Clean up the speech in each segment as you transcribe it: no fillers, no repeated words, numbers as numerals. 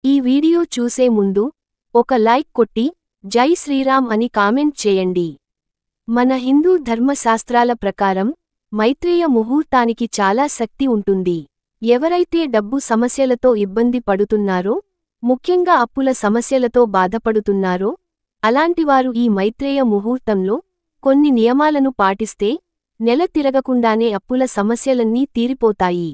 ఈ వీడియో చూసే ముందు ఒక లైక్ కొట్టి జై శ్రీరామ్ అని కామెంట్ చేయండి. మన హిందూ ధర్మశాస్త్రాల ప్రకారం మైత్రేయ ముహూర్తానికి చాలా శక్తి ఉంటుంది. ఎవరైతే డబ్బు సమస్యలతో ఇబ్బంది పడుతున్నారో, ముఖ్యంగా అప్పుల సమస్యలతో బాధపడుతున్నారో, అలాంటివారు ఈ మైత్రేయ ముహూర్తంలో కొన్ని నియమాలను పాటిస్తే నెల తిరగకుండానే అప్పుల సమస్యలన్నీ తీరిపోతాయి.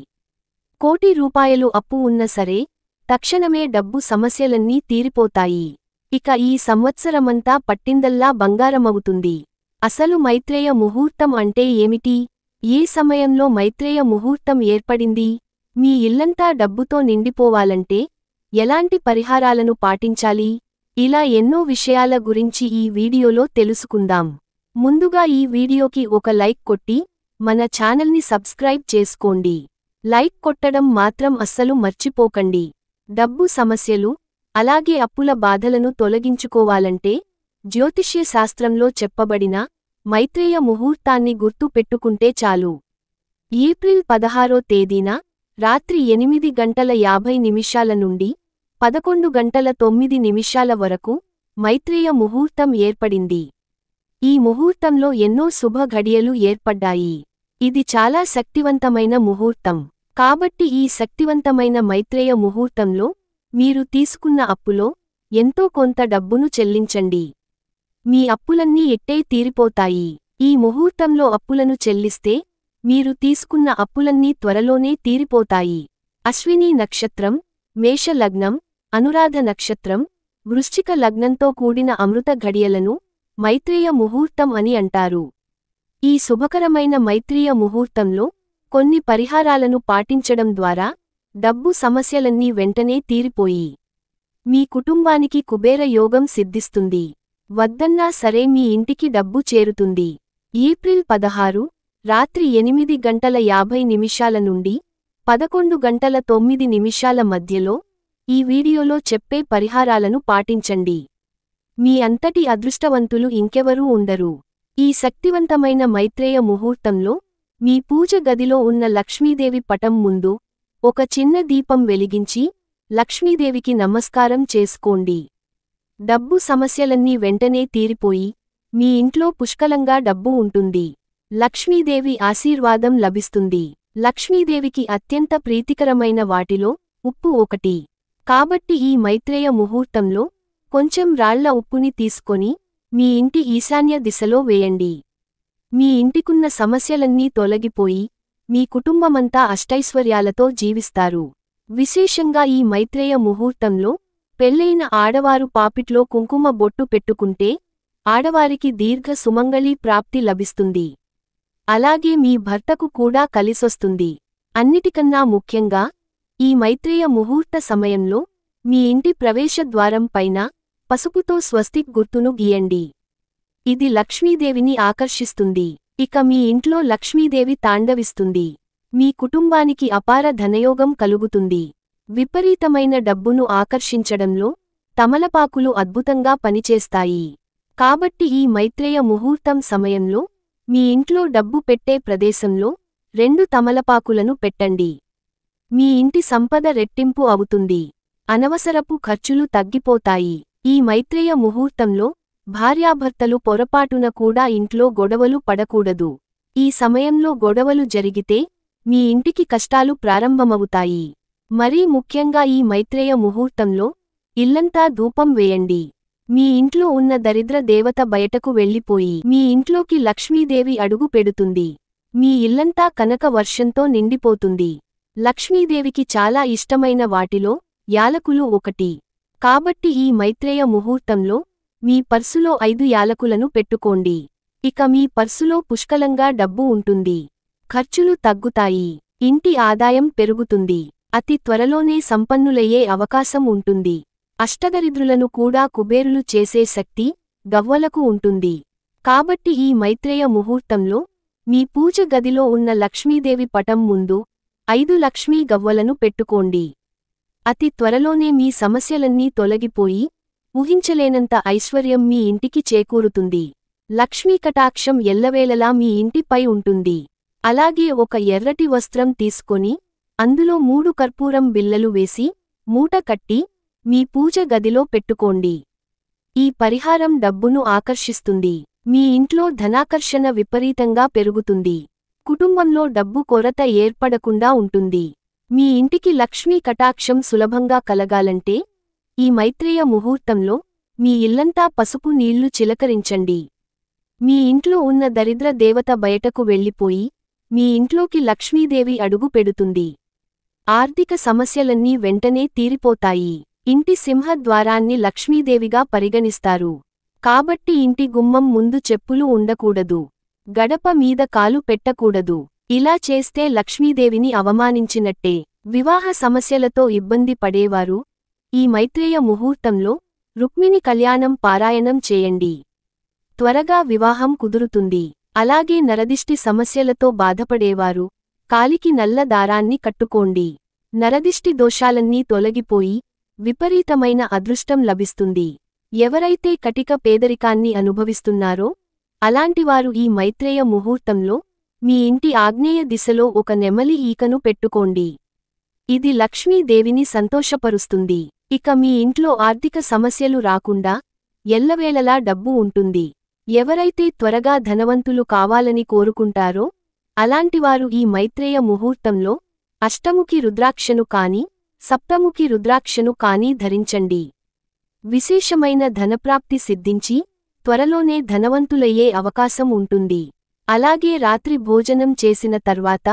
కోటి రూపాయలు అప్పు ఉన్న సరే తక్షణమే డబ్బు సమస్యలన్నీ తీరిపోతాయి. ఇక ఈ సంవత్సరమంతా పట్టిందల్లా బంగారమవుతుంది. అసలు మైత్రేయ ముహూర్తం అంటే ఏమిటి? ఏ సమయంలో మైత్రేయ ముహూర్తం ఏర్పడింది? మీ ఇల్లంతా డబ్బుతో నిండిపోవాలంటే ఎలాంటి పరిహారాలను పాటించాలి? ఇలా ఎన్నో విషయాల గురించి ఈ వీడియోలో తెలుసుకుందాం. ముందుగా ఈ వీడియోకి ఒక లైక్ కొట్టి మన ఛానల్ని సబ్స్క్రైబ్ చేసుకోండి. లైక్ కొట్టడం మాత్రం అస్సలు మర్చిపోకండి. డబ్బు సమస్యలు, అలాగే అప్పుల బాధలను తొలగించుకోవాలంటే జ్యోతిష్య శాస్త్రంలో చెప్పబడిన మైత్రేయ ముహూర్తాన్ని గుర్తు పెట్టుకుంటే చాలు. ఏప్రిల్ 16వ తేదీన రాత్రి 8:50 నుండి 11:09 వరకు మైత్రేయ ముహూర్తం ఏర్పడింది. ఈ ముహూర్తంలో ఎన్నో శుభ ఘడియలు ఏర్పడ్డాయి. ఇది చాలా శక్తివంతమైన ముహూర్తం. కాబట్టి ఈ శక్తివంతమైన మైత్రేయ ముహూర్తంలో మీరు తీసుకున్న అప్పులో ఎంతో కొంత డబ్బును చెల్లించండి. మీ అప్పులన్నీ ఎట్టే తీరిపోతాయి. ఈ ముహూర్తంలో అప్పులను చెల్లిస్తే మీరు తీసుకున్న అప్పులన్నీ త్వరలోనే తీరిపోతాయి. అశ్విని నక్షత్రం, మేష లగ్నం, అనురాధ నక్షత్రం, వృశ్చిక లగ్నంతో కూడిన అమృత ఘడియలను మైత్రేయ ముహూర్తం అని అంటారు. ఈ శుభకరమైన మైత్రేయ ముహూర్తంలో కొన్ని పరిహారాలను పాటించడం ద్వారా డబ్బు సమస్యలన్నీ వెంటనే తీరిపోయి మీ కుటుంబానికి కుబేర యోగం సిద్ధిస్తుంది. వద్దన్నా సరే మీ ఇంటికి డబ్బు చేరుతుంది. ఏప్రిల్ 16 రాత్రి 8:50 నుండి 11:09 మధ్యలో ఈ వీడియోలో చెప్పే పరిహారాలను పాటించండి. మీ అంతటి అదృష్టవంతులు ఇంకెవరూ ఉండరు. ఈ శక్తివంతమైన మైత్రేయ ముహూర్తంలో మీ పూజ గదిలో ఉన్న లక్ష్మీదేవి పటం ముందు ఒక చిన్న దీపం వెలిగించి లక్ష్మీదేవికి నమస్కారం చేసుకోండి. డబ్బు సమస్యలన్నీ వెంటనే తీరిపోయి మీ ఇంట్లో పుష్కలంగా డబ్బు ఉంటుంది. లక్ష్మీదేవి ఆశీర్వాదం లభిస్తుంది. లక్ష్మీదేవికి అత్యంత ప్రీతికరమైన వాటిలో ఉప్పు ఒకటి. కాబట్టి ఈ మైత్రేయ ముహూర్తంలో కొంచెం రాళ్ల ఉప్పుని తీసుకొని మీ ఇంటి ఈశాన్య దిశలో వేయండి. మీ ఇంటికున్న సమస్యలన్నీ తొలగిపోయి మీ కుటుంబమంతా అష్టైశ్వర్యాలతో జీవిస్తారు. విశేషంగా ఈ మైత్రేయ ముహూర్తంలో పెళ్లైన ఆడవారు పాపిట్లో కుంకుమ బొట్టు పెట్టుకుంటే ఆడవారికి దీర్ఘ సుమంగళీ ప్రాప్తి లభిస్తుంది. అలాగే మీ భర్తకు కూడా కలిసొస్తుంది. అన్నిటికన్నా ముఖ్యంగా ఈ మైత్రేయ ముహూర్త సమయంలో మీ ఇంటి ప్రవేశద్వారం పైన పసుపుతో స్వస్తిక్ గుర్తును గీయండి. ఇది లక్ష్మీదేవిని ఆకర్షిస్తుంది. ఇక మీ ఇంట్లో లక్ష్మీదేవి తాండవిస్తుంది. మీ కుటుంబానికి అపార ధనయోగం కలుగుతుంది. విపరీతమైన డబ్బును ఆకర్షించడంలో తమలపాకులు అద్భుతంగా పనిచేస్తాయి. కాబట్టి ఈ మైత్రేయ ముహూర్తం సమయంలో మీ ఇంట్లో డబ్బు పెట్టే ప్రదేశంలో 2 తమలపాకులను పెట్టండి. మీ ఇంటి సంపద రెట్టింపు అవుతుంది. అనవసరపు ఖర్చులు తగ్గిపోతాయి. ఈ మైత్రేయ ముహూర్తంలో భార్యాభర్తలు పొరపాటున కూడా ఇంట్లో గొడవలు పడకూడదు. ఈ సమయంలో గొడవలు జరిగితే మీ ఇంటికి కష్టాలు ప్రారంభమవుతాయి. మరీ ముఖ్యంగా ఈ మైత్రేయ ముహూర్తంలో ఇల్లంతా ధూపం వేయండి. మీ ఇంట్లో ఉన్న దరిద్ర దేవత బయటకు వెళ్ళిపోయి మీ ఇంట్లోకి లక్ష్మీదేవి అడుగు పెడుతుంది. మీ ఇల్లంతా కనక వర్షంతో నిండిపోతుంది. లక్ష్మీదేవికి చాలా ఇష్టమైన వాటిలో యాలకులు ఒకటి. కాబట్టి ఈ మైత్రేయ ముహూర్తంలో మీ పర్సులో 5 యాలకులను పెట్టుకోండి. ఇక మీ పర్సులో పుష్కలంగా డబ్బు ఉంటుంది. ఖర్చులు తగ్గుతాయి. ఇంటి ఆదాయం పెరుగుతుంది. అతి త్వరలోనే సంపన్నులయ్యే అవకాశం ఉంటుంది. అష్టదరిద్రులను కూడా కుబేరులు చేసే శక్తి గవ్వలకు ఉంటుంది. కాబట్టి ఈ మైత్రేయ ముహూర్తంలో మీ పూజ గదిలో ఉన్న లక్ష్మీదేవి పటం ముందు 5 లక్ష్మీ గవ్వలను పెట్టుకోండి. అతి త్వరలోనే మీ సమస్యలన్నీ తొలగిపోయి ఊహించలేనంత ఐశ్వర్యం మీ ఇంటికి చేకూరుతుంది. లక్ష్మీ కటాక్షం ఎల్లవేళలా మీ ఇంటిపై ఉంటుంది. అలాగే ఒక ఎర్రటి వస్త్రం తీసుకొని అందులో 3 కర్పూరం బిళ్లలు వేసి మూట కట్టి మీ పూజ గదిలో పెట్టుకోండి. ఈ పరిహారం డబ్బును ఆకర్షిస్తుంది. మీ ఇంట్లో ధనాకర్షణ విపరీతంగా పెరుగుతుంది. కుటుంబంలో డబ్బు కొరత ఏర్పడకుండా ఉంటుంది. మీ ఇంటికి లక్ష్మీ కటాక్షం సులభంగా కలగాలంటే ఈ మైత్రేయ ముహూర్తంలో మీ ఇల్లంతా పసుపు నీళ్లు చిలకరించండి. మీ ఇంట్లో ఉన్న దరిద్ర దేవత బయటకు వెళ్ళిపోయి మీ ఇంట్లోకి లక్ష్మీదేవి అడుగు పెడుతుంది. ఆర్థిక సమస్యలన్నీ వెంటనే తీరిపోతాయి. ఇంటి సింహద్వారాన్ని లక్ష్మీదేవిగా పరిగణిస్తారు. కాబట్టి ఇంటి గుమ్మం ముందు చెప్పులు ఉండకూడదు. గడప మీద కాలు పెట్టకూడదు. ఇలా చేస్తే లక్ష్మీదేవిని అవమానించినట్టే. వివాహ సమస్యలతో ఇబ్బంది పడేవారు ఈ మైత్రేయ ముహూర్తంలో రుక్మిణి కళ్యాణం పారాయణం చేయండి. త్వరగా వివాహం కుదురుతుంది. అలాగే నరదిష్టి సమస్యలతో బాధపడేవారు కాలికి నల్ల దారాన్ని కట్టుకోండి. నరదిష్టి దోషాలన్నీ తొలగిపోయి విపరీతమైన అదృష్టం లభిస్తుంది. ఎవరైతే కటిక పేదరికాన్ని అనుభవిస్తున్నారో అలాంటివారు ఈ మైత్రేయ ముహూర్తంలో మీ ఇంటి ఆగ్నేయ దిశలో ఒక నెమలి ఈకను పెట్టుకోండి. ఇది లక్ష్మీదేవిని సంతోషపరుస్తుంది. ఇక మీ ఇంట్లో ఆర్థిక సమస్యలు రాకుండా ఎల్లవేళలా డబ్బు ఉంటుంది. ఎవరైతే త్వరగా ధనవంతులు కావాలని కోరుకుంటారో అలాంటివారు ఈ మైత్రేయ ముహూర్తంలో అష్టముఖి రుద్రాక్షను కాని సప్తముఖి రుద్రాక్షను కాని ధరించండి. విశేషమైన ధనప్రాప్తి సిద్ధించి త్వరలోనే ధనవంతులయ్యే అవకాశం ఉంటుంది. అలాగే రాత్రి భోజనం చేసిన తర్వాత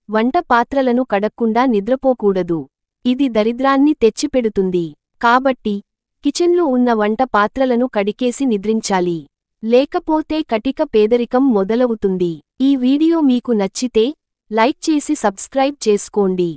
వంట పాత్రలను కడక్కుండా నిద్రపోకూడదు. ఇది దరిద్రాన్ని తెచ్చిపెడుతుంది. కాబట్టి కిచెన్లో ఉన్న వంట పాత్రలను కడికేసి నిద్రించాలి. లేకపోతే కటిక పేదరికం మొదలవుతుంది. ఈ వీడియో మీకు నచ్చితే లైక్ చేసి సబ్స్క్రైబ్ చేసుకోండి.